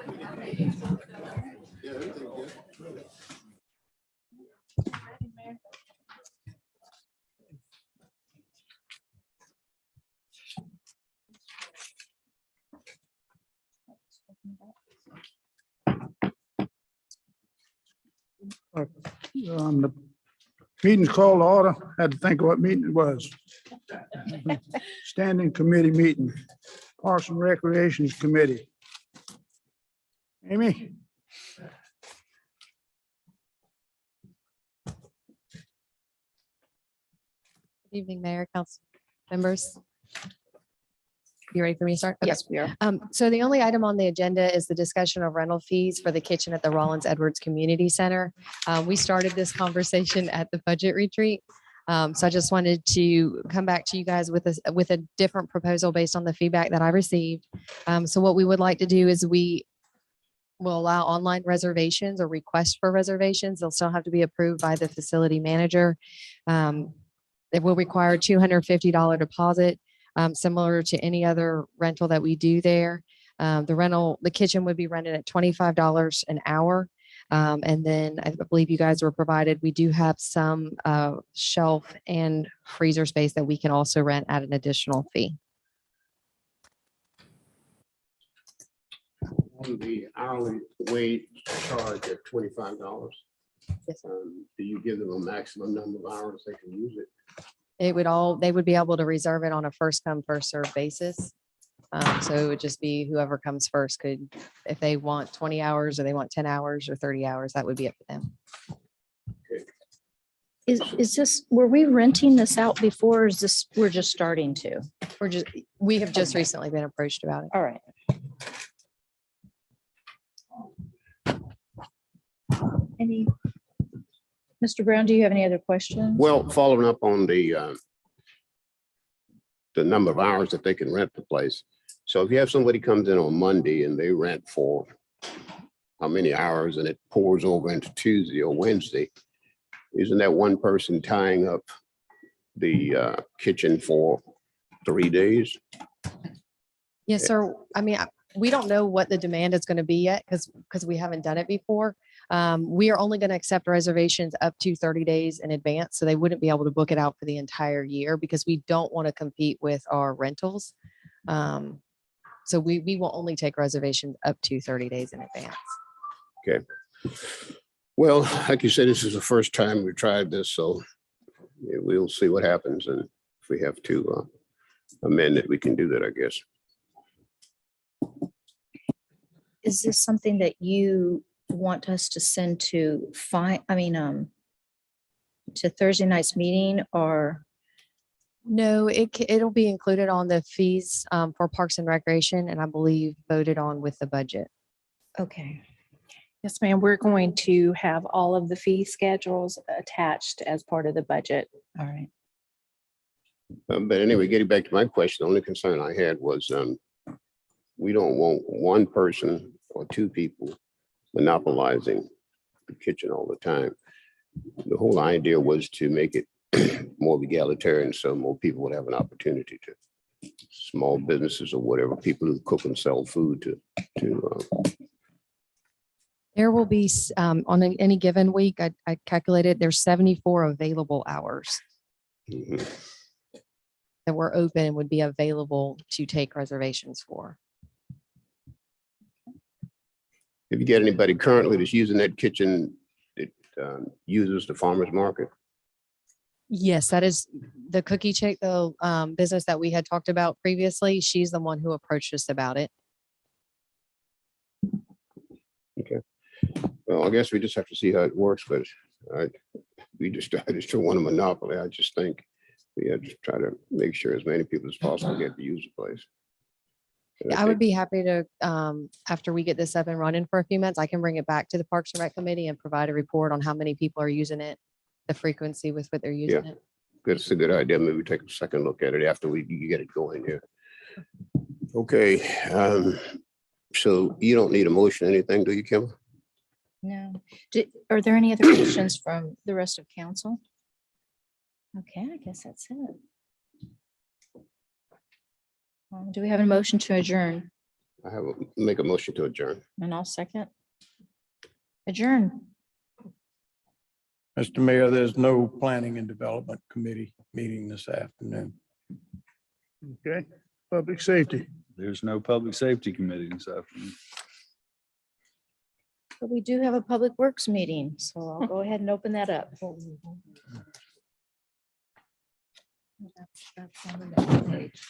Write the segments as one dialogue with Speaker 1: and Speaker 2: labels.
Speaker 1: Yeah, everything good.
Speaker 2: The meeting's called to order. Had to think of what meeting it was. Standing committee meeting, Parks and Recreations Committee. Amy?
Speaker 3: Good evening, Mayor, Council members. You ready for me to start? Okay.
Speaker 4: Yes, we are.
Speaker 3: So the only item on the agenda is the discussion of rental fees for the kitchen at the Rollins Edwards Community Center. We started this conversation at the budget retreat. So I just wanted to come back to you guys with a different proposal based on the feedback that I received. So what we would like to do is we will allow online reservations or requests for reservations. They'll still have to be approved by the facility manager. It will require a $250 deposit. Similar to any other rental that we do there. The kitchen would be rented at $25 an hour. And then I believe you guys were provided, we do have some shelf and freezer space that we can also rent at an additional fee.
Speaker 1: On the hourly wage charge at $25.
Speaker 3: Yes, sir.
Speaker 1: Do you give them a maximum number of hours they can use it?
Speaker 3: They would be able to reserve it on a first come, first served basis. So it would just be whoever comes first could, if they want 20 hours or they want 10 hours or 30 hours, that would be up to them.
Speaker 4: Is this, were we renting this out before? Or is this, we're just starting to?
Speaker 3: We have just recently been approached about it.
Speaker 4: All right. Mr. Brown, do you have any other questions?
Speaker 1: Well, following up on the number of hours that they can rent the place. So if you have somebody comes in on Monday and they rent for how many hours and it pours over into Tuesday or Wednesday, isn't that one person tying up the kitchen for 3 days?
Speaker 3: Yes, sir. I mean, we don't know what the demand is going to be yet because we haven't done it before. We are only going to accept reservations up to 30 days in advance. So they wouldn't be able to book it out for the entire year because we don't want to compete with our rentals. So we will only take reservations up to 30 days in advance.
Speaker 1: Okay. Well, like you said, this is the first time we tried this, so we'll see what happens. And if we have to amend it, we can do that, I guess.
Speaker 4: Is this something that you want us to send to to Thursday night's meeting or?
Speaker 3: No, it'll be included on the fees for Parks and Recreation, and I believe voted on with the budget.
Speaker 4: Okay.
Speaker 5: Yes, ma'am. We're going to have all of the fee schedules attached as part of the budget.
Speaker 4: All right.
Speaker 1: But anyway, getting back to my question, the only concern I had was we don't want one person or two people monopolizing the kitchen all the time. The whole idea was to make it more egalitarian, so more people would have an opportunity to, small businesses or whatever, people who cook and sell food to
Speaker 3: There will be, on any given week, I calculated there's 74 available hours
Speaker 1: mhm.
Speaker 3: that were open and would be available to take reservations for.
Speaker 1: If you get anybody currently that's using that kitchen that uses the farmer's market,
Speaker 3: Yes, that is the Cookie Chick, the business that we had talked about previously. She's the one who approached us about it.
Speaker 1: well, I guess we just have to see how it works, but I just don't want a monopoly. I just think we have to try to make sure as many people as possible get to use the place. And
Speaker 3: I would be happy to, after we get this up and running for a few months, I can bring it back to the Parks and Rec Committee and provide a report on how many people are using it, the frequency with what they're using it.
Speaker 1: It's a good idea. Maybe we take a second look at it after you get it going here. Okay, so you don't need a motion, or anything, do you, Kim?
Speaker 4: No. Are there any other questions from the rest of council? Okay, I guess that's it. Do we have a motion to adjourn?
Speaker 1: Make a motion to adjourn.
Speaker 4: And I'll second. Adjourn.
Speaker 6: Mr. Mayor, there's no Planning and Development Committee meeting this afternoon.
Speaker 2: Okay, public safety.
Speaker 7: There's no public safety committee this afternoon.
Speaker 4: But we do have a Public Works meeting, so I'll go ahead and open that up.
Speaker 8: That's on the next page.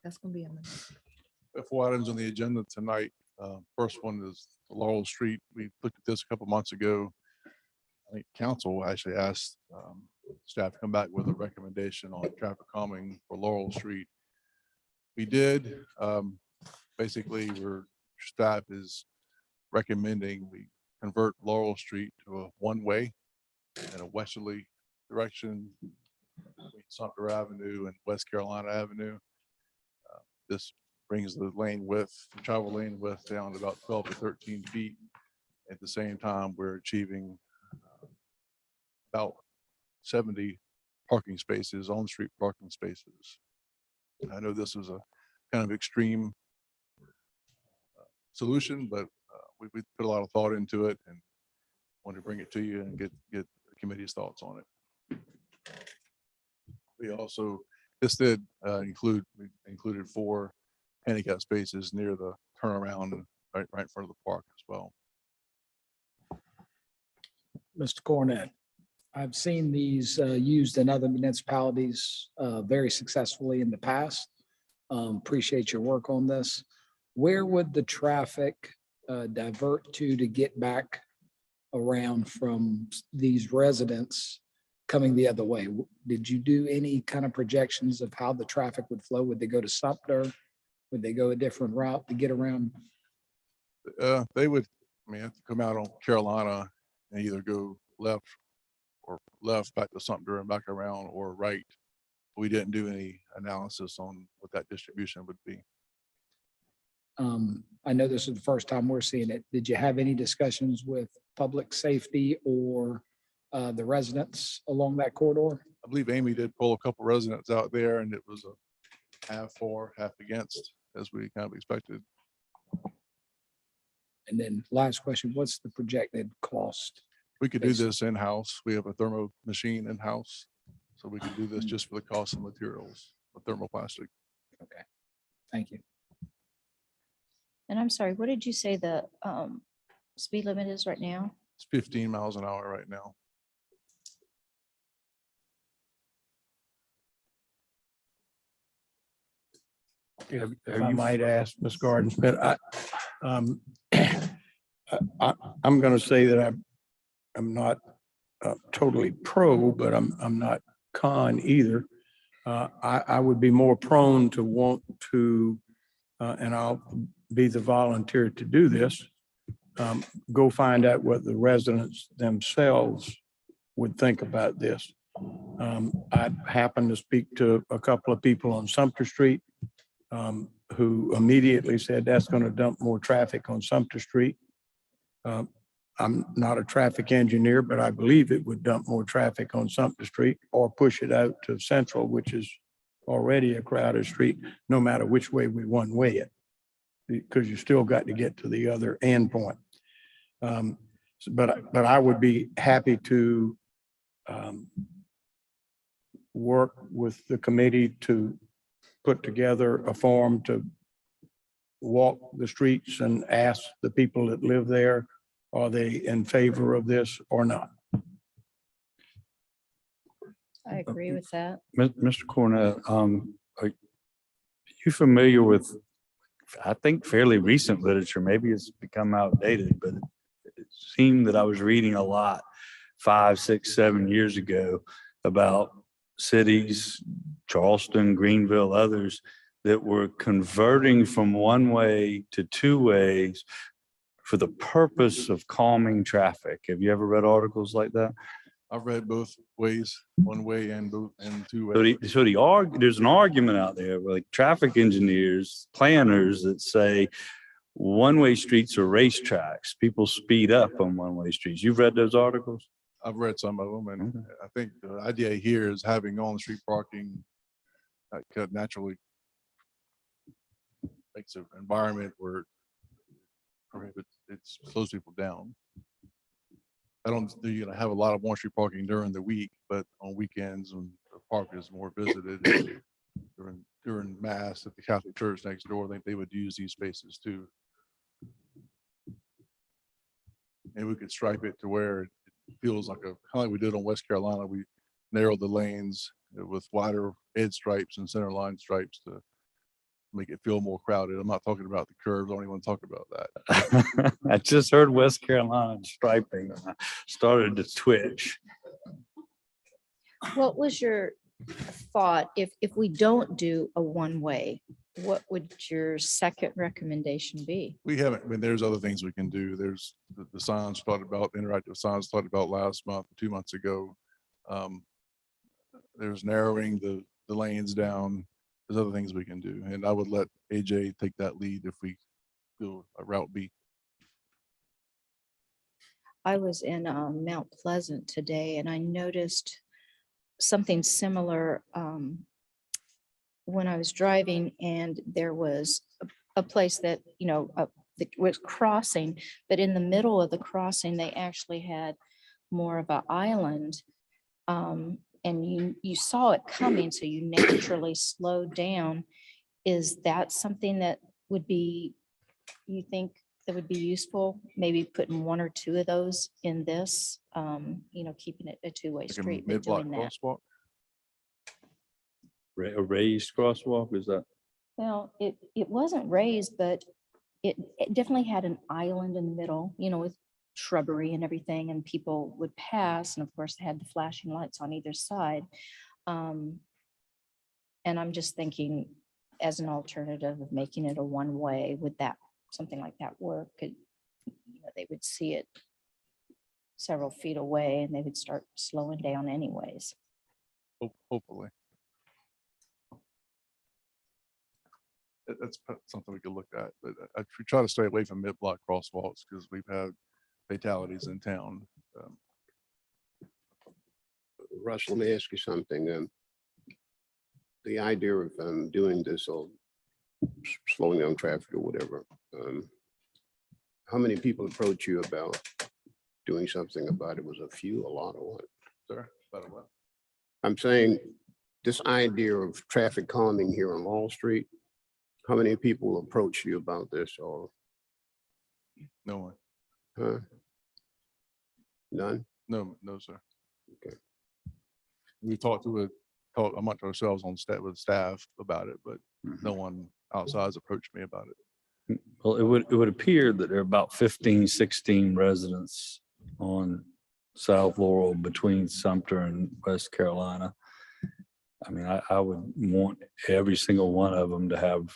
Speaker 8: That's gonna be on the next.
Speaker 9: Four items on the agenda tonight. First one is Laurel Street. We looked at this a couple months ago. I think council actually asked staff to come back with a recommendation on traffic calming for Laurel Street. We did. Basically, staff is recommending we convert Laurel Street to a one-way in a westerly direction between Sumter Avenue and West Carolina Avenue. This brings the lane width, the travel lane width down to about 12 to 13 feet. At the same time, we're achieving about 70 parking spaces, on-street parking spaces. I know this is a kind of extreme solution, but we put a lot of thought into it and want to bring it to you and get the committee's thoughts on it. We also, this did we included 4 handicap spaces near the turnaround right in front of the park as well.
Speaker 10: Mr. Cornett, I've seen these used in other municipalities very successfully in the past. Appreciate your work on this. Where would the traffic divert to get back around from these residents coming the other way? Did you do any kind of projections of how the traffic would flow? Would they go to Sumter? Would they go a different route to get around?
Speaker 9: They would, have to come out on Carolina and either go left back to Sumter and back around, or right. We didn't do any analysis on what that distribution would be.
Speaker 10: I know this is the first time we're seeing it. Did you have any discussions with public safety or the residents along that corridor?
Speaker 9: I believe Amy did pull a couple residents out there, and it was a half for, half against, as we kind of expected.
Speaker 10: And then last question, what's the projected cost?
Speaker 9: We could do this in-house. We have a thermo machine in-house. So we could do this just for the cost of materials, of thermoplastic.
Speaker 10: Okay, thank you.
Speaker 4: And I'm sorry, what did you say the speed limit is right now?
Speaker 9: It's 15 miles an hour right now.
Speaker 6: If I might ask, Ms. Garden Smith, I'm going to say that I'm not totally pro, but I'm not con either. I would be more prone to want to, and I'll be the volunteer to do this, go find out what the residents themselves would think about this. I happened to speak to a couple of people on Sumter Street who immediately said that's going to dump more traffic on Sumter Street. I'm not a traffic engineer, but I believe it would dump more traffic on Sumter Street or push it out to Central, which is already a crowded street, no matter which way we one-way it, because you still got to get to the other end point. But I would be happy to work with the committee to put together a form to walk the streets and ask the people that live there, are they in favor of this or not?
Speaker 4: I agree with that.
Speaker 7: Mr. Cornett, are you familiar with, I think, fairly recent literature? Maybe it's become outdated, but it seemed that I was reading a lot 5, 6, 7 years ago about cities, Charleston, Greenville, others, that were converting from one way to two ways for the purpose of calming traffic. Have you ever read articles like that?
Speaker 9: I've read both ways, one way and two ways.
Speaker 7: There's an argument out there, like traffic engineers, planners, that say one-way streets are racetracks. People speed up on one-way streets. You've read those articles?
Speaker 9: I've read some of them, and I think the idea here is having on-street parking that could naturally makes an environment where it prohibits, it slows people down. I don't think you're gonna have a lot of on-street parking during the week, but on weekends when the park is more visited during mass at the Catholic Church next door, I think they would use these spaces too. And we could stripe it to where it feels like kind of like we did on West Carolina. We narrowed the lanes with wider edge stripes and center line stripes to make it feel more crowded. I'm not talking about the curves. I don't even want to talk about that.
Speaker 7: I just heard West Carolina striping. And I started to twitch.
Speaker 4: What was your thought if we don't do a one-way? What would your second recommendation be?
Speaker 9: We haven't, I mean, there's other things we can do. There's the signs talked about, interactive signs talked about last month, 2 months ago. There's narrowing the lanes down. There's other things we can do. And I would let AJ take that lead if we do a route B.
Speaker 4: I was in Mount Pleasant today and I noticed something similar when I was driving, and there was a place that, that was crossing, but in the middle of the crossing, they actually had more of an island. And you saw it coming, so you naturally slowed down. Is that something that would be, you think that would be useful? Maybe putting one or two of those in this, keeping it a two-way
Speaker 9: Like a
Speaker 4: street, but
Speaker 9: mid-block
Speaker 4: doing that.
Speaker 9: crosswalk.
Speaker 7: A raised crosswalk, is that?
Speaker 4: Well, it wasn't raised, but it definitely had an island in the middle, with shrubbery and everything, and people would pass. And of course, they had the flashing lights on either side. And I'm just thinking, as an alternative of making it a one-way, would that, something like that work? They would see it several feet away and they would start slowing down anyways.
Speaker 9: Hopefully. That's something we could look at, but I try to stay away from mid-block crosswalks because we've had fatalities in town.
Speaker 1: Russ, let me ask you something. The idea of doing this or slowing down traffic or whatever, how many people approach you about doing something about it? Was a few, a lot, or what?
Speaker 9: Sir, about what?
Speaker 1: I'm saying this idea of traffic calming here on Wall Street, how many people approach you about this, or
Speaker 9: No one.
Speaker 1: huh? None?
Speaker 9: No, sir.
Speaker 1: Okay.
Speaker 9: We talked amongst ourselves on with staff about it, but no one outside has approached me about it.
Speaker 7: Well, it would appear that there are about 15, 16 residents on South Laurel between Sumter and West Carolina. I mean, I would want every single one of them to have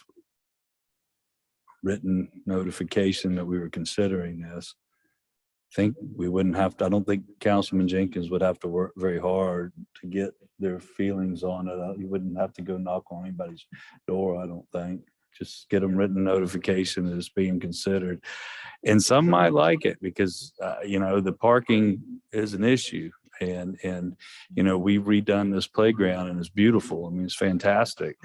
Speaker 7: written notification that we were considering this. I don't think Councilman Jenkins would have to work very hard to get their feelings on it. You wouldn't have to go knock on anybody's door, I don't think. Just get them written notification that it's being considered. And some might like it because, the parking is an issue. And we've redone this playground and it's beautiful. I mean, it's fantastic.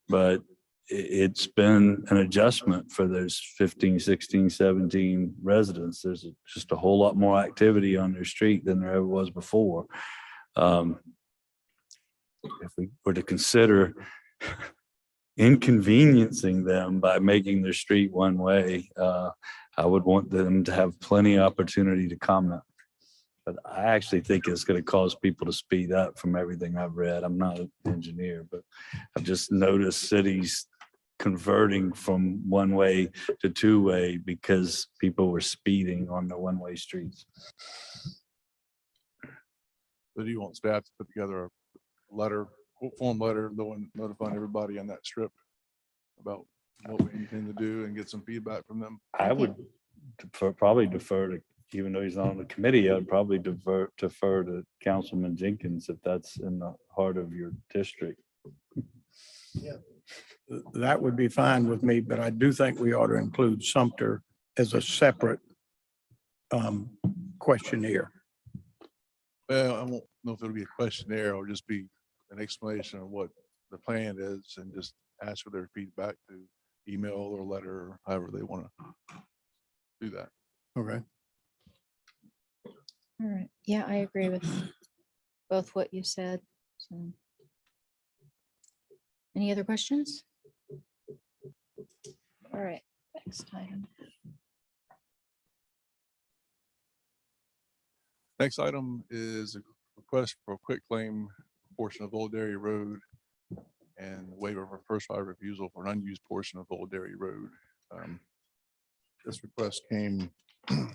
Speaker 7: But it's been an adjustment for those 15, 16, 17 residents. There's just a whole lot more activity on their street than there ever was before. If we were to consider inconveniencing them by making their street one way, I would want them to have plenty of opportunity to comment. But I actually think it's going to cause people to speed up from everything I've read. I'm not an engineer, but I've just noticed cities converting from one-way to two-way because people were speeding on the one-way streets.
Speaker 9: So do you want staff to put together a letter, form letter, notifying everybody on that strip about what we intend to do and get some feedback from them?
Speaker 7: I would probably defer to, even though he's not on the committee, I'd probably defer to Councilman Jenkins if that's in the heart of your district.
Speaker 6: That would be fine with me, but I do think we ought to include Sumter as a separate questionnaire.
Speaker 9: Well, I won't know if it'll be a questionnaire or just be an explanation of what the plan is and just ask for their feedback to email or letter, or however they want to do that.
Speaker 6: Okay.
Speaker 4: All right. Yeah, I agree with both what you said. So. Any other questions? All right, next item.
Speaker 9: Next item is a request for a quick claim portion of Old Dairy Road and waiver for first right of refusal for an unused portion of Old Dairy Road. This request came about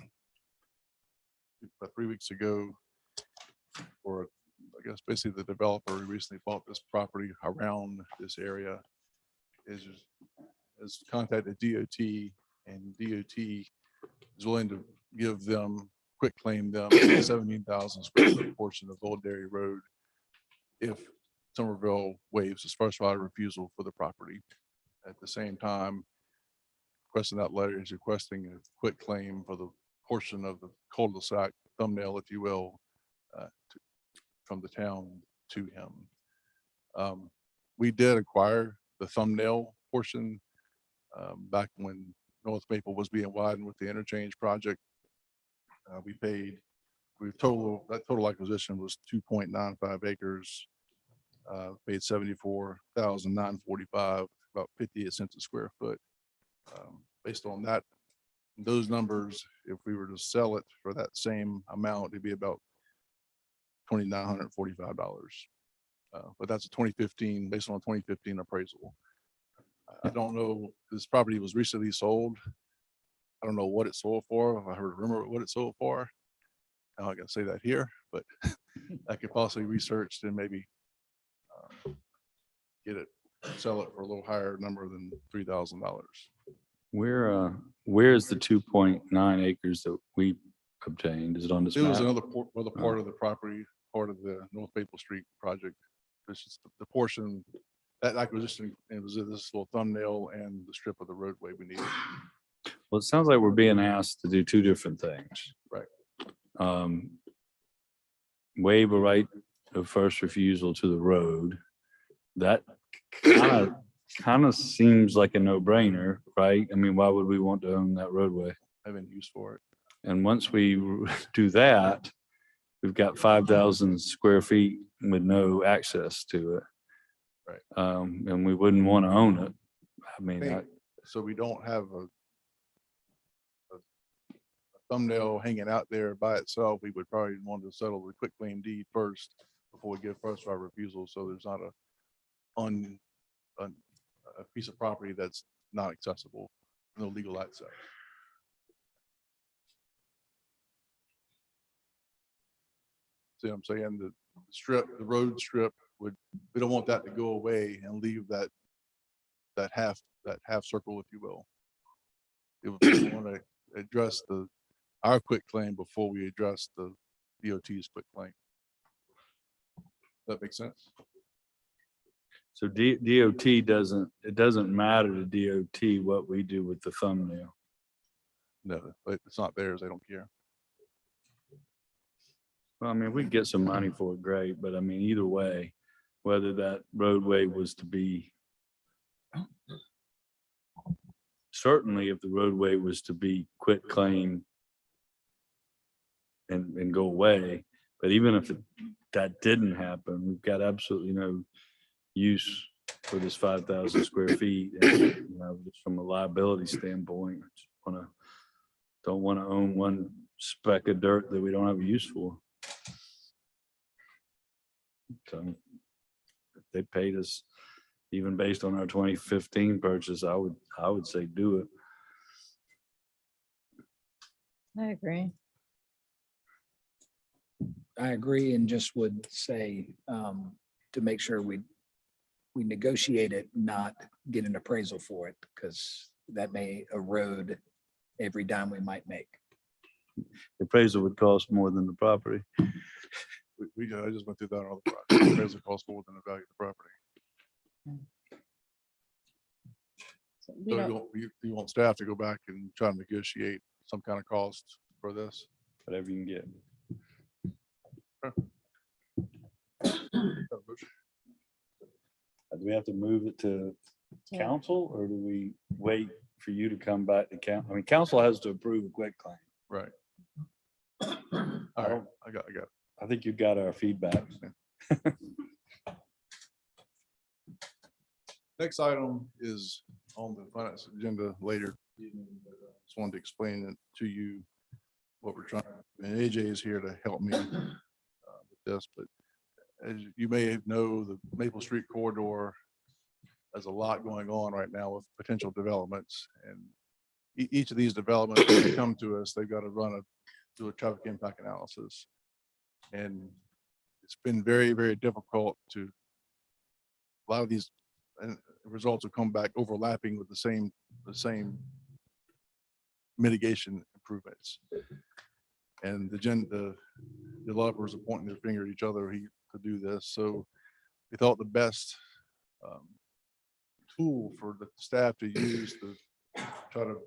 Speaker 9: 3 weeks ago for, I guess, basically the developer who recently bought this property around this area has contacted DOT, and DOT is willing to give them, quick claim them 17,000 square foot portion of Old Dairy Road if Somerville waives its first right of refusal for the property. At the same time, requesting that letter is requesting a quick claim for the portion of the cul-de-sac thumbnail, if you will, from the town to him. We did acquire the thumbnail portion back when North Maple was being widened with the interchange project. That total acquisition was 2.95 acres. Paid 74,945, about 58 cents a square foot. Based on that, those numbers, if we were to sell it for that same amount, it'd be about $2,945. But that's a 2015, based on a 2015 appraisal. I don't know, this property was recently sold. I don't know what it sold for. If I heard a rumor what it sold for. I'm not gonna say that here, but I could possibly research and maybe sell it for a little higher number than $3,000.
Speaker 7: Where's the 2.9 acres that we obtained? Is it on this
Speaker 9: It was
Speaker 7: map?
Speaker 9: another part of the property, part of the North Maple Street project. This is the portion, that acquisition, it was this little thumbnail and the strip of the roadway we needed.
Speaker 7: Well, it sounds like we're being asked to do two different things.
Speaker 9: Right.
Speaker 7: Waive a right of first refusal to the road. That kind of seems like a no-brainer, right? I mean, why would we want to own that roadway?
Speaker 9: Having use for it.
Speaker 7: And once we do that, we've got 5,000 square feet with no access to it.
Speaker 9: Right.
Speaker 7: And we wouldn't want to own it. I mean,
Speaker 9: So we don't have a thumbnail hanging out there by itself. We would probably want to settle the quick claim deed first before we give first right of refusal. So there's not a piece of property that's not accessible, no legal access. See what I'm saying? The strip, the road strip we don't want that to go away and leave that half circle, if you will. We want to address our quick claim before we address the DOT's quick claim. That makes sense?
Speaker 7: so DOT doesn't matter to DOT what we do with the thumbnail.
Speaker 9: No, it's not theirs. They don't care.
Speaker 7: Well, I mean, we get some money for it, great, but I mean, either way, whether that roadway was to be, certainly if the roadway was to be quit claim and go away, but even if that didn't happen, we've got absolutely no use for this 5,000 square feet. And, you know, just from a liability standpoint, don't want to own one speck of dirt that we don't have a use for. So if they paid us, even based on our 2015 purchase, I would say do it.
Speaker 4: I agree.
Speaker 10: I agree, and just would say to make sure we negotiate it, not get an appraisal for it, because that may erode every dime we might make.
Speaker 7: The appraisal would cost more than the property.
Speaker 9: I just went through that on the project. Appraisal costs more than the value of the property.
Speaker 4: So
Speaker 9: So you want staff to go back and try to negotiate some kind of cost for this?
Speaker 7: Whatever you can get. Do we have to move it to council, or do we wait for you to come back to council? I mean, council has to approve a quick claim.
Speaker 9: Right. All right, I got it.
Speaker 7: I think you got our feedback.
Speaker 9: Next item is on the finance agenda later. Just wanted to explain it to you what we're trying, and AJ is here to help me with this, but as you may know, the Maple Street corridor has a lot going on right now with potential developments, and each of these developments, when they come to us, they've got to do a traffic impact analysis. And it's been very, very difficult to, a lot of these results have come back overlapping with the same mitigation improvements. And the developers are pointing their finger at each other to do this. So we thought the best tool for the staff to use to try to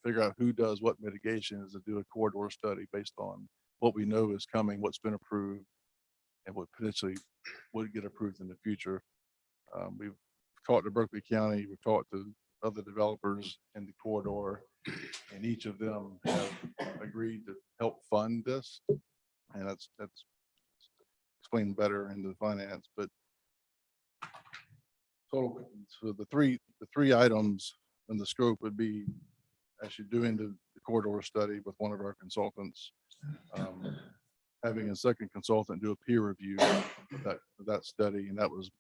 Speaker 9: figure out who does what mitigation is to do a corridor study based on what we know is coming, what's been approved, and what potentially would get approved in the future. We've talked to Berkeley County, we've talked to other developers in the corridor, and each of them have agreed to help fund this. And that's explained better in the finance, but total, so the three items in the scope would be actually doing the corridor study with one of our consultants, having a second consultant do a peer review of that study, and that was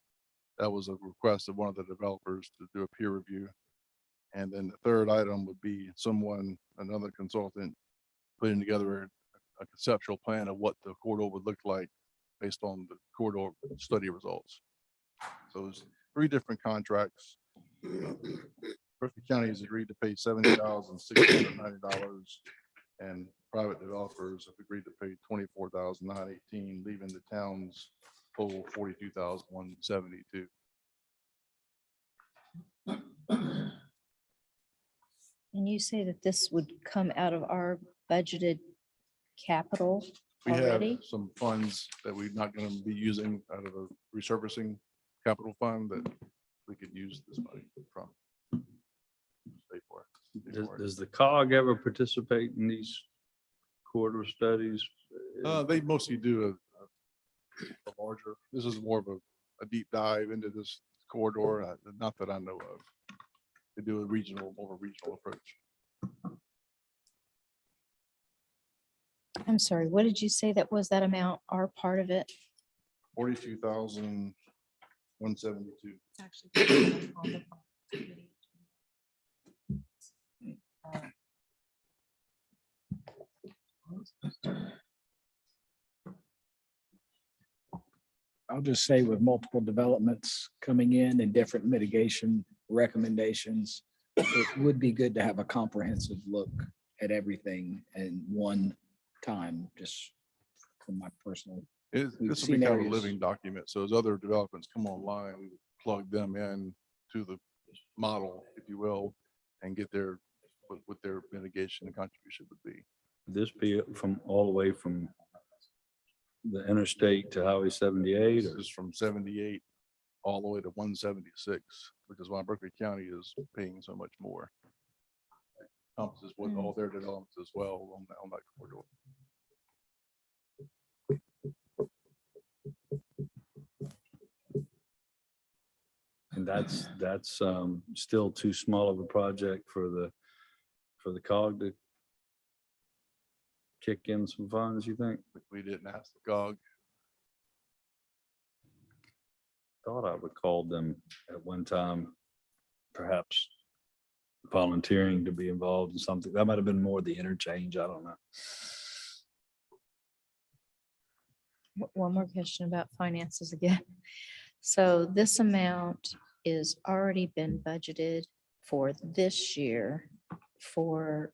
Speaker 9: a request of one of the developers to do a peer review. And then the third item would be another consultant putting together a conceptual plan of what the corridor would look like based on the corridor study results. So there's 3 different contracts. Berkeley County has agreed to pay $70,690, and private developers have agreed to pay $24,918, leaving the town's total $42,172.
Speaker 4: And you say that this would come out of our budgeted capital
Speaker 9: We have
Speaker 4: already?
Speaker 9: some funds that we're not going to be using out of a resurfacing capital fund that we could use this money from. Pay for it.
Speaker 7: Does the COG ever participate in these corridor studies?
Speaker 9: They mostly do a larger, this is more of a deep dive into this corridor, not that I know of. They do more of a regional approach.
Speaker 4: I'm sorry, what did you say that was that amount, our part of it?
Speaker 9: 42,172.
Speaker 10: I'll just say with multiple developments coming in and different mitigation recommendations, it would be good to have a comprehensive look at everything in one time, just from my personal. We've
Speaker 9: This will be
Speaker 10: seen
Speaker 9: kind of a
Speaker 10: areas-
Speaker 9: living document. So as other developments come online, we plug them in to the model, if you will, and get what their mitigation and contribution would be.
Speaker 7: This be from all the way from the interstate to Highway 78?
Speaker 9: This is from 78 all the way to 176, which is why Berkeley County is paying so much more. Encompasses with all their developments as well on that corridor.
Speaker 7: And that's still too small of a project for the COG to kick in some funds, you think?
Speaker 9: We didn't ask the COG.
Speaker 7: Thought I recalled them at one time, perhaps volunteering to be involved in something. That might have been more the interchange. I don't know.
Speaker 4: One more question about finances again. So this amount is already been budgeted for this year for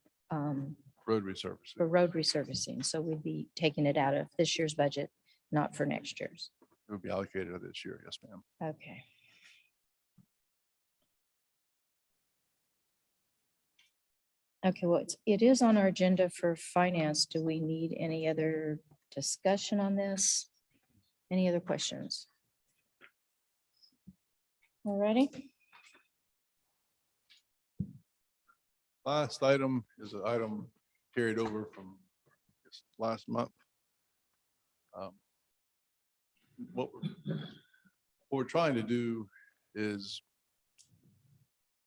Speaker 9: Road resurfacing.
Speaker 4: road resurfacing. So we'd be taking it out of this year's budget, not for next year's.
Speaker 9: It would be allocated this year. Yes, ma'am.
Speaker 4: Okay. Okay, well, it is on our agenda for finance. Do we need any other discussion on this? Any other questions? All righty.
Speaker 9: Last item is an item carried over from last month. What we're trying to do is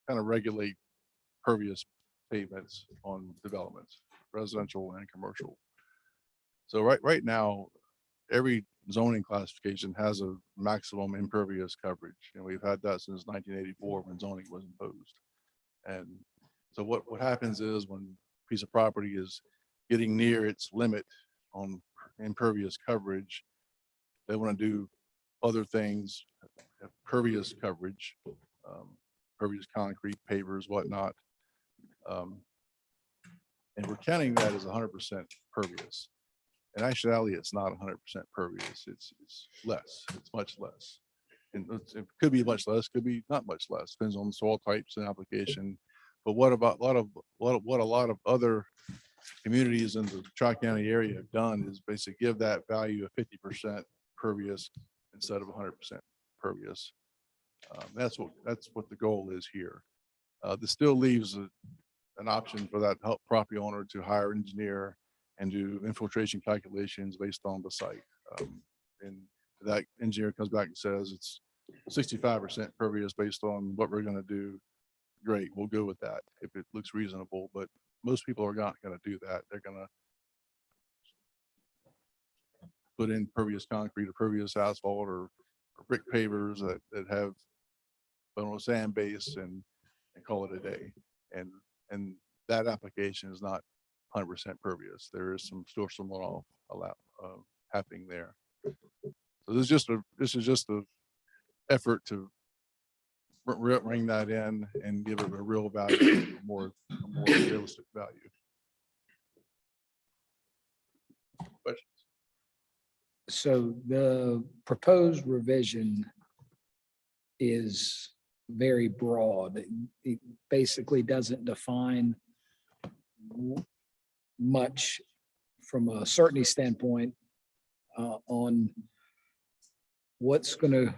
Speaker 9: kind of regulate pervious pavements on developments, residential and commercial. So right now, every zoning classification has a maximum impervious coverage, and we've had that since 1984 when zoning was imposed. And so what happens is when a piece of property is getting near its limit on impervious coverage, they want to do other things, have pervious coverage, pervious concrete, pavers, whatnot. And we're counting that as 100% pervious. In actuality, it's not 100% pervious. It's less. It's much less. And it could be much less, could be not much less. Depends on the soil types and application. But what about what a lot of other communities in the Tri-County area have done is basically give that value of 50% pervious instead of 100% pervious. That's what the goal is here. This still leaves an option for that property owner to hire an engineer and do infiltration calculations based on the site. And that engineer comes back and says it's 65% pervious based on what we're going to do. Great, we'll go with that if it looks reasonable. But most people are not going to do that. They're going to put in pervious concrete or pervious asphalt or brick pavers that have a sand base and call it a day. And that application is not 100% pervious. There is still some runoff happening there. So this is just a effort to bring that in and give it a real value, a more realistic value. Questions?
Speaker 10: So the proposed revision is very broad. It basically doesn't define much from a certainty standpoint on what's going to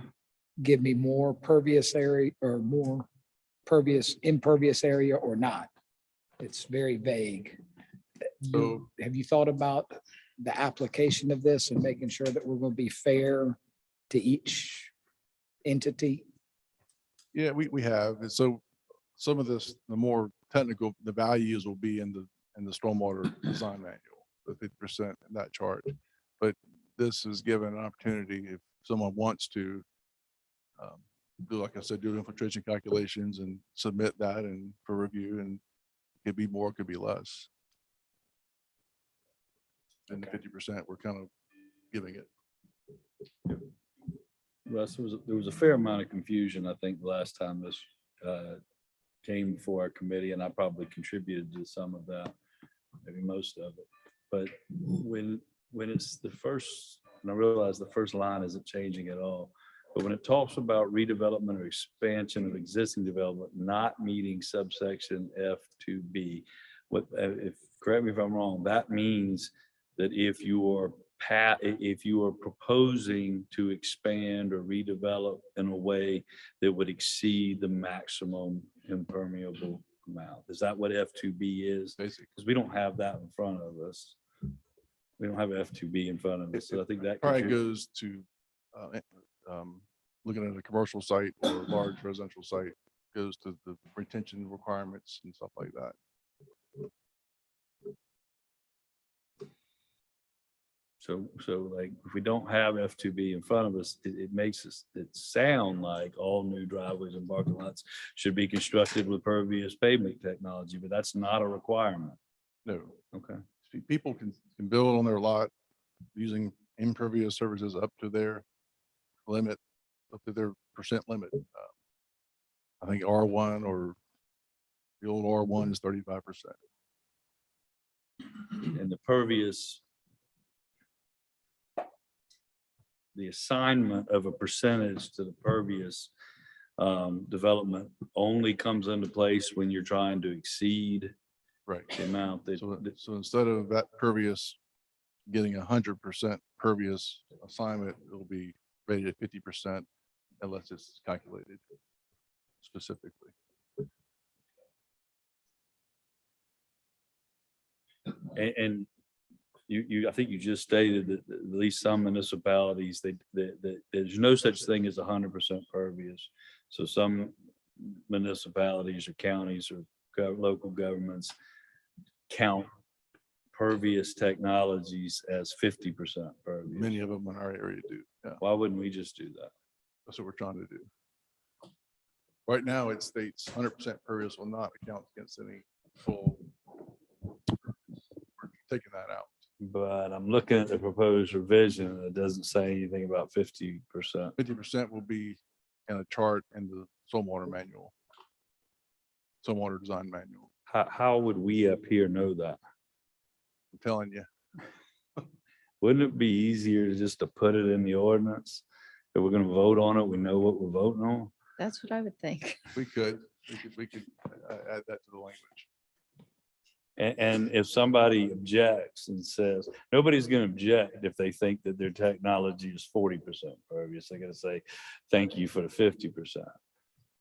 Speaker 10: give me more pervious area or more impervious area or not. It's very vague. Have you thought about the application of this and making sure that we're going to be fair to each entity?
Speaker 9: Yeah, we have. And so some of this, the more technical, the values will be in the stormwater design manual, the 50% in that chart. But this is given an opportunity if someone wants to do, like I said, do infiltration calculations and submit that and for review, and it could be more, it could be less than the 50% we're kind of giving it.
Speaker 7: Russ, there was a fair amount of confusion, I think, the last time this came before our committee, and I probably contributed to some of that, maybe most of it. But when it's the first, and I realize the first line isn't changing at all, but when it talks about redevelopment or expansion of existing development not meeting subsection F2B, correct me if I'm wrong, that means that if you are proposing to expand or redevelop in a way that would exceed the maximum impermeable amount. Is that what F2B is?
Speaker 9: Basically,
Speaker 7: Because we don't have that in front of us. We don't have F2B in front of us. So I think that
Speaker 9: probably goes to looking at a commercial site or a large residential site, goes to the retention requirements and stuff like that.
Speaker 7: So like if we don't have F2B in front of us, it makes it sound like all new driveways and parking lots should be constructed with pervious pavement technology, but that's not a requirement.
Speaker 9: No.
Speaker 7: Okay.
Speaker 9: People can build on their lot using impervious surfaces up to their limit, up to their percent limit. I think R1 or the old R1 is 35%.
Speaker 7: And the assignment of a percentage to the pervious development only comes into place when you're trying to exceed
Speaker 9: Right.
Speaker 7: the amount that.
Speaker 9: So instead of that pervious getting 100% pervious assignment, it'll be rated at 50% unless it's calculated specifically.
Speaker 7: And I think you just stated that at least some municipalities, that there's no such thing as 100% pervious. So some municipalities or counties or local governments count pervious technologies as 50% pervious.
Speaker 9: Many of them in our area do. Yeah,
Speaker 7: Why wouldn't we just do that?
Speaker 9: that's what we're trying to do. Right now, it states 100% pervious will not account against any full. We're taking that out.
Speaker 7: But I'm looking at the proposed revision and it doesn't say anything about 50%.
Speaker 9: 50% will be in a chart in the stormwater manual. Stormwater design manual.
Speaker 7: How would we up here know that?
Speaker 9: I'm telling you,
Speaker 7: Wouldn't it be easier just to put it in the ordinance? If we're gonna vote on it, we know what we're voting on.
Speaker 4: That's what I would think.
Speaker 9: we could add that to the language.
Speaker 7: And if somebody objects and says, nobody's gonna object if they think that their technology is 40% pervious, they're gonna say, thank you for the 50%.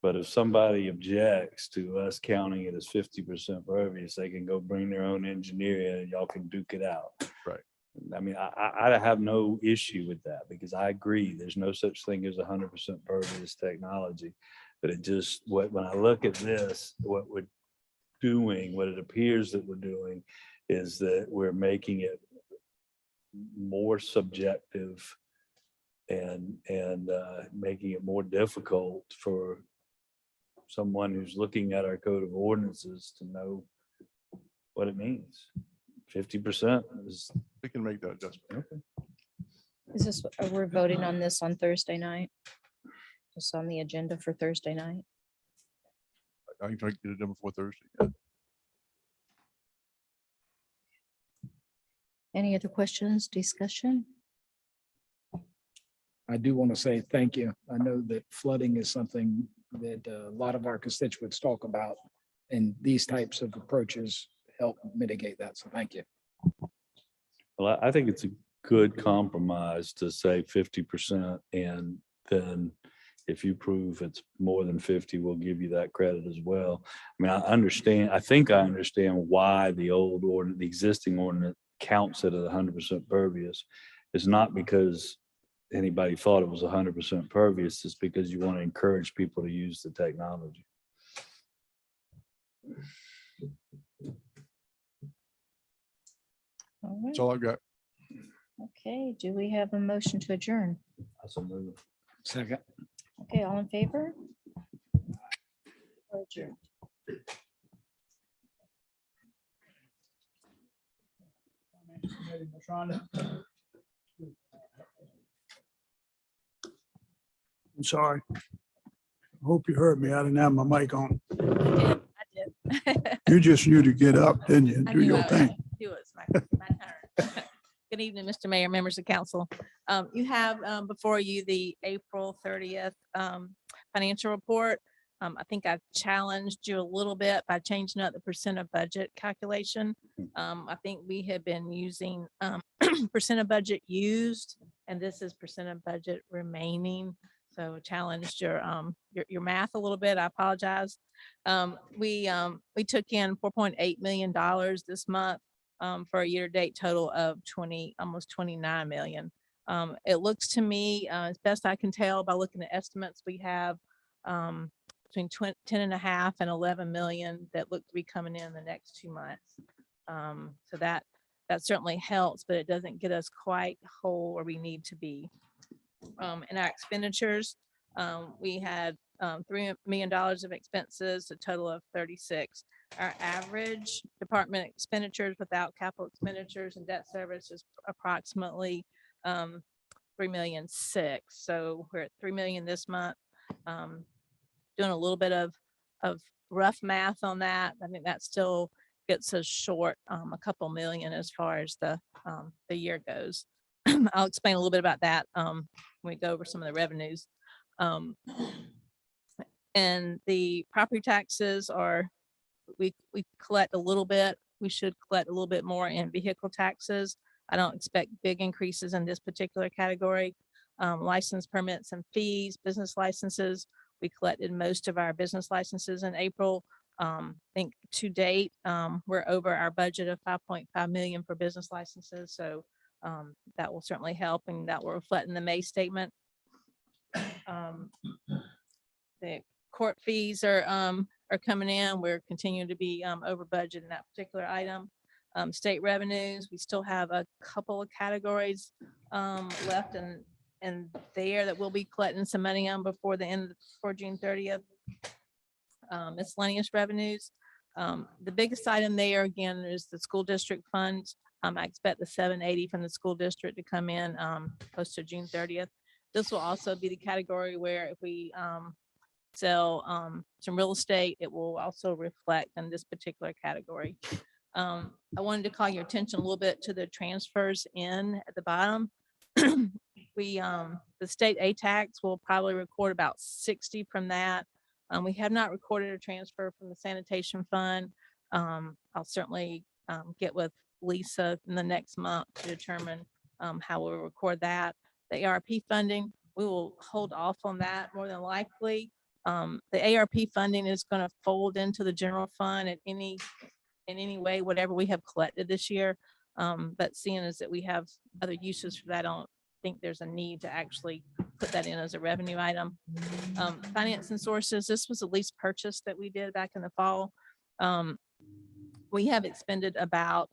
Speaker 7: But if somebody objects to us counting it as 50% pervious, they can go bring their own engineer in and y'all can duke it out.
Speaker 9: Right.
Speaker 7: I mean, I have no issue with that because I agree, there's no such thing as 100% pervious technology. But it just, when I look at this, what we're doing, what it appears that we're doing is that we're making it more subjective and making it more difficult for someone who's looking at our code of ordinances to know what it means. 50% is,
Speaker 9: We can make that adjustment.
Speaker 4: Is this, we're voting on this on Thursday night? Just on the agenda for Thursday night?
Speaker 9: I can try to get it done before Thursday. Yeah.
Speaker 4: Any other questions, discussion?
Speaker 10: I do want to say thank you. I know that flooding is something that a lot of our constituents talk about, and these types of approaches help mitigate that. So thank you.
Speaker 7: well, I think it's a good compromise to say 50%. And then if you prove it's more than 50, we'll give you that credit as well. I mean, I think I understand why the old ordinance, the existing ordinance counts it at 100% pervious. It's not because anybody thought it was 100% pervious. It's because you want to encourage people to use the technology.
Speaker 4: All
Speaker 9: That's
Speaker 4: right.
Speaker 9: all I've got.
Speaker 4: Okay, do we have a motion to adjourn?
Speaker 7: That's a move.
Speaker 10: Second.
Speaker 4: Okay, all in favor? We're adjourned.
Speaker 2: I'm sorry. I hope you heard me. I didn't have my mic on.
Speaker 8: I did.
Speaker 2: You just knew to get up, didn't you?
Speaker 8: I
Speaker 2: Do
Speaker 8: knew
Speaker 2: your
Speaker 8: I would.
Speaker 2: thing.
Speaker 8: It was my turn. Good evening, Mr. Mayor, members of council. You have before you the April 30th financial report. I think I've challenged you a little bit by changing up the percent of budget calculation. I think we have been using percent of budget used, and this is percent of budget remaining. So challenged your math a little bit. I apologize. We took in $4.8 million this month for a year-to-date total of almost 29 million. It looks to me, as best I can tell by looking at estimates, we have between 10.5 and 11 million that look to be coming in the next 2 months. So that certainly helps, but it doesn't get us quite whole where we need to be. In our expenditures, we had $3 million of expenses, a total of 36. Our average department expenditures without capital expenditures and debt service is approximately 3.6 million. So we're at 3 million this month. Doing a little bit of rough math on that. I think that still gets us short a couple million as far as the year goes. I'll explain a little bit about that when we go over some of the revenues. And the property taxes are, we collect a little bit. We should collect a little bit more in vehicle taxes. I don't expect big increases in this particular category. License permits and fees, business licenses. We collected most of our business licenses in April. I think to date, we're over our budget of 5.5 million for business licenses. So that will certainly help, and that will reflect in the May statement. The court fees are coming in. We're continuing to be over budget in that particular item. State revenues, we still have a couple of categories left and there that we'll be collecting some money on before the end, before June 30th. Miscellaneous revenues. The biggest item there again is the school district funds. I expect the 780 from the school district to come in close to June 30th. This will also be the category where if we sell some real estate, it will also reflect in this particular category. I wanted to call your attention a little bit to the transfers in at the bottom. The state A tax will probably record about 60 from that. We have not recorded a transfer from the sanitation fund. I'll certainly get with Lisa in the next month to determine how we'll record that. The ARP funding, we will hold off on that more than likely. The ARP funding is going to fold into the general fund in any way, whatever we have collected this year. But seeing as that we have other uses for that, I don't think there's a need to actually put that in as a revenue item. Financing sources, this was a lease purchase that we did back in the fall. We have expended about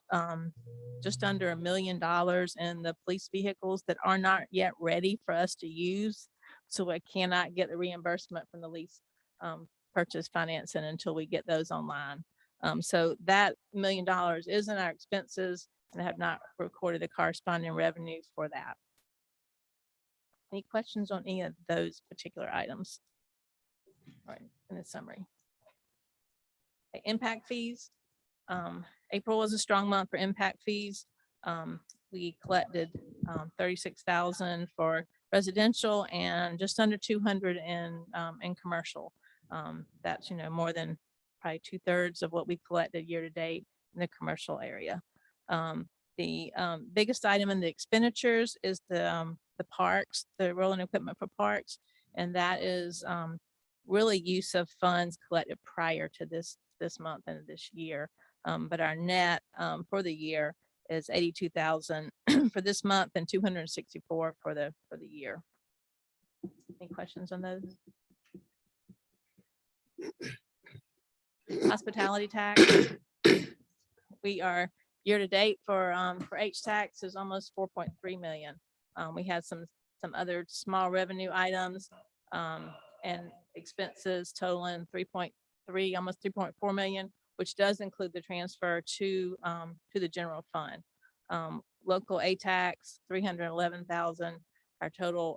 Speaker 8: just under $1 million in the police vehicles that are not yet ready for us to use. So I cannot get the reimbursement from the lease purchase financing until we get those online. So that $1 million is in our expenses, and I have not recorded the corresponding revenue for that. Any questions on any of those particular items? All right, in the summary. Okay, impact fees. April was a strong month for impact fees. We collected 36,000 for residential and just under 200 in commercial. That's, more than probably 2/3 of what we collected year to date in the commercial area. The biggest item in the expenditures is the parks, the rolling equipment for parks. And that is really use of funds collected prior to this month and this year. But our net for the year is 82,000 for this month and 264 for the year. Any questions on those? Hospitality tax. We are year to date for H-tax is almost 4.3 million. We had some other small revenue items and expenses totaling 3.3, almost 3.4 million, which does include the transfer to the general fund. Local A-tax, 311,000. Our total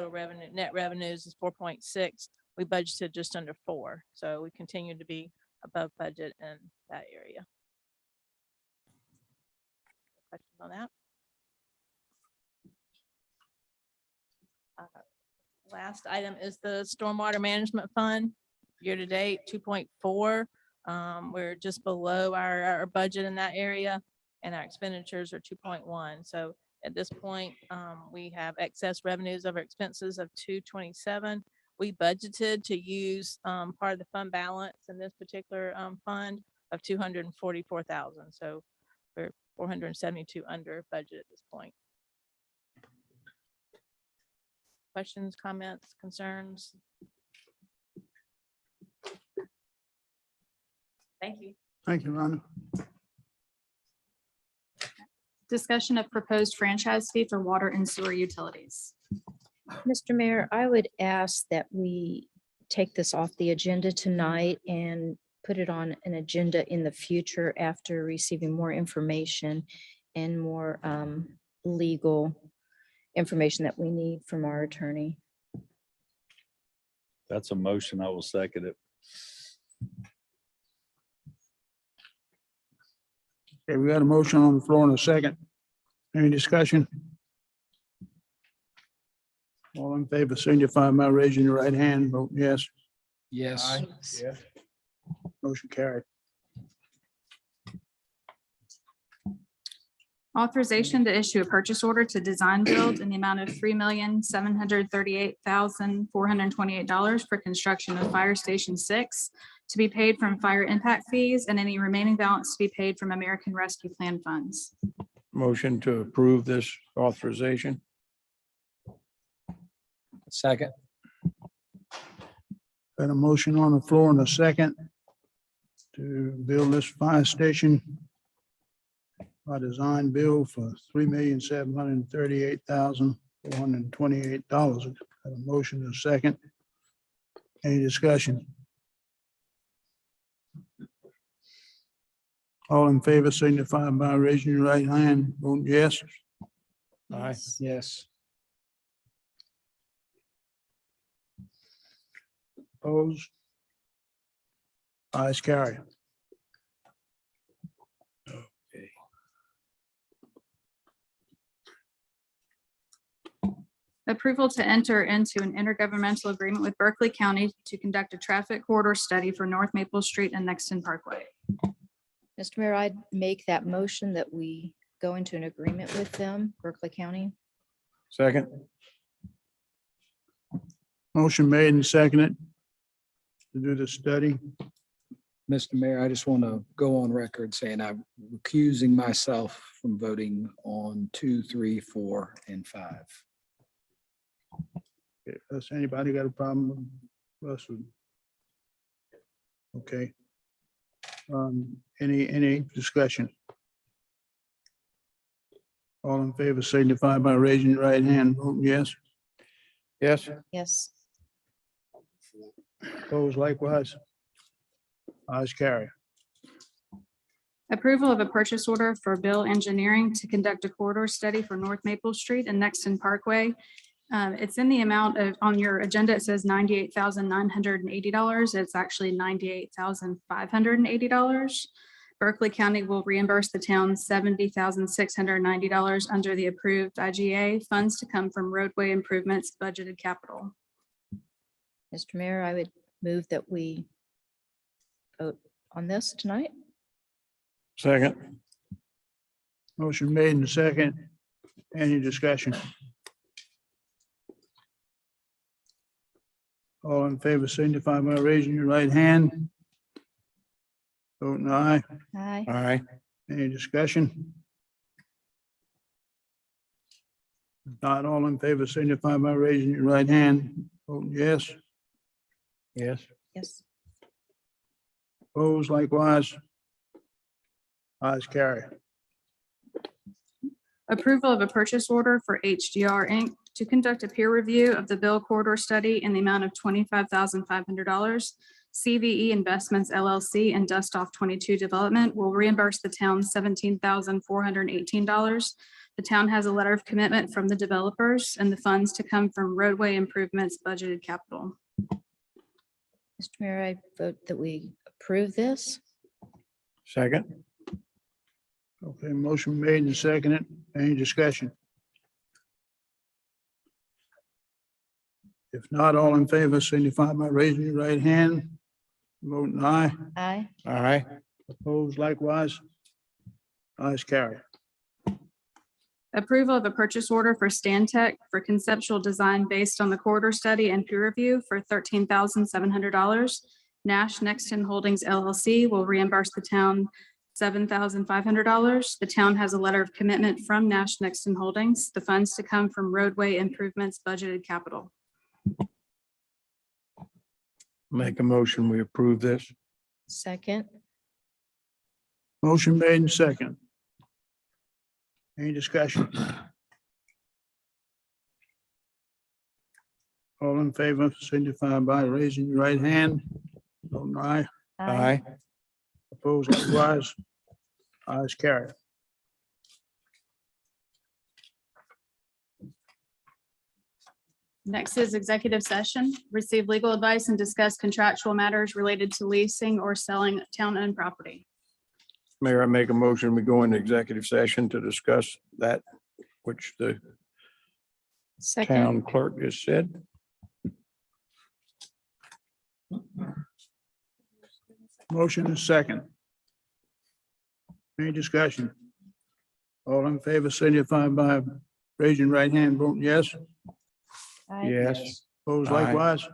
Speaker 8: revenue, net revenues is 4.6. We budgeted just under 4. So we continue to be above budget in that area. Questions on that? Last item is the stormwater management fund. Year to date, 2.4. We're just below our budget in that area, and our expenditures are 2.1. So at this point, we have excess revenues over expenses of 227. We budgeted to use part of the fund balance in this particular fund of 244,000. So we're 472 under budget at this point. Questions, comments, concerns? Thank you.
Speaker 2: Thank you, Rhonda.
Speaker 11: Discussion of proposed franchise fee for water and sewer utilities.
Speaker 4: Mr. Mayor, I would ask that we take this off the agenda tonight and put it on an agenda in the future after receiving more information and more legal information that we need from our attorney.
Speaker 7: That's a motion. I will second it.
Speaker 2: Okay, we got a motion on the floor in a second. Any discussion? All in favor, signify by raising your right hand. Vote yes.
Speaker 10: Yes.
Speaker 2: Yes. Motion carried.
Speaker 11: Authorization to issue a purchase order to Design Build in the amount of $3,738,428 for construction of Fire Station 6 to be paid from fire impact fees and any remaining balance to be paid from American Rescue Plan funds.
Speaker 6: Motion to approve this authorization.
Speaker 10: Second.
Speaker 2: Got a motion on the floor and a second to build this fire station by design bill for $3,738,428. Got a motion and a second. Any discussion? All in favor signify by raising your right hand. Vote yes.
Speaker 6: Aye.
Speaker 10: Yes.
Speaker 2: Opposed? Ayes carry.
Speaker 11: Approval to enter into an intergovernmental agreement with Berkeley County to conduct a traffic corridor study for North Maple Street and Nexton Parkway.
Speaker 4: Mr. Mayor, I'd make that motion that we go into an agreement with them, Berkeley County.
Speaker 6: Second.
Speaker 2: Motion made and seconded to do the study.
Speaker 10: Mr. Mayor, I just want to go on record saying I'm recusing myself from voting on 2, 3, 4, and 5.
Speaker 2: Okay, does anybody got a problem with Russell? Okay. Any discussion? All in favor signify by raising your right hand. Vote yes.
Speaker 6: Yes.
Speaker 4: Yes.
Speaker 2: Opposed likewise. Ayes carry.
Speaker 11: Approval of a purchase order for Bill Engineering to conduct a corridor study for North Maple Street and Nexton Parkway. It's in the amount of, on your agenda, it says $98,980. It's actually $98,580. Berkeley County will reimburse the town $70,690 under the approved IGA funds to come from roadway improvements budgeted capital.
Speaker 4: Mr. Mayor, I would move that we vote on this tonight.
Speaker 6: Second.
Speaker 2: Motion made and second. Any discussion? All in favor signify by raising your right hand. Vote aye.
Speaker 4: Aye.
Speaker 6: Aye.
Speaker 2: Any discussion? If not, all in favor signify by raising your right hand. Vote yes.
Speaker 6: Yes.
Speaker 4: Yes.
Speaker 2: Opposed likewise. Ayes carry.
Speaker 11: Approval of a purchase order for HDR Inc. to conduct a peer review of the Bill Corridor Study in the amount of $25,500. CVE Investments LLC and Dust Off 22 Development will reimburse the town $17,418. The town has a letter of commitment from the developers and the funds to come from roadway improvements budgeted capital.
Speaker 4: Mr. Mayor, I vote that we approve this.
Speaker 6: Second.
Speaker 2: Okay, motion made and seconded. Any discussion? If not, all in favor signify by raising your right hand. Vote aye.
Speaker 4: Aye.
Speaker 6: Aye.
Speaker 2: Opposed likewise. Ayes carry.
Speaker 11: Approval of a purchase order for Stantec for conceptual design based on the corridor study and peer review for $13,700. Nash Nexton Holdings LLC will reimburse the town $7,500. The town has a letter of commitment from Nash Nexton Holdings. The funds to come from roadway improvements budgeted capital.
Speaker 6: Make a motion, we approve this.
Speaker 4: Second.
Speaker 2: Motion made and second. Any discussion? All in favor signify by raising your right hand. Vote aye.
Speaker 6: Aye.
Speaker 2: Opposed likewise. Ayes carry.
Speaker 11: Next is executive session. Receive legal advice and discuss contractual matters related to leasing or selling town-owned property.
Speaker 6: Mayor, I make a motion, we go into executive session to discuss that which the
Speaker 4: Second.
Speaker 6: town clerk just said.
Speaker 2: Motion is second. Any discussion? All in favor signify by raising right hand. Vote yes.
Speaker 4: Aye.
Speaker 6: Yes.
Speaker 2: Opposed
Speaker 6: Aye.
Speaker 2: likewise.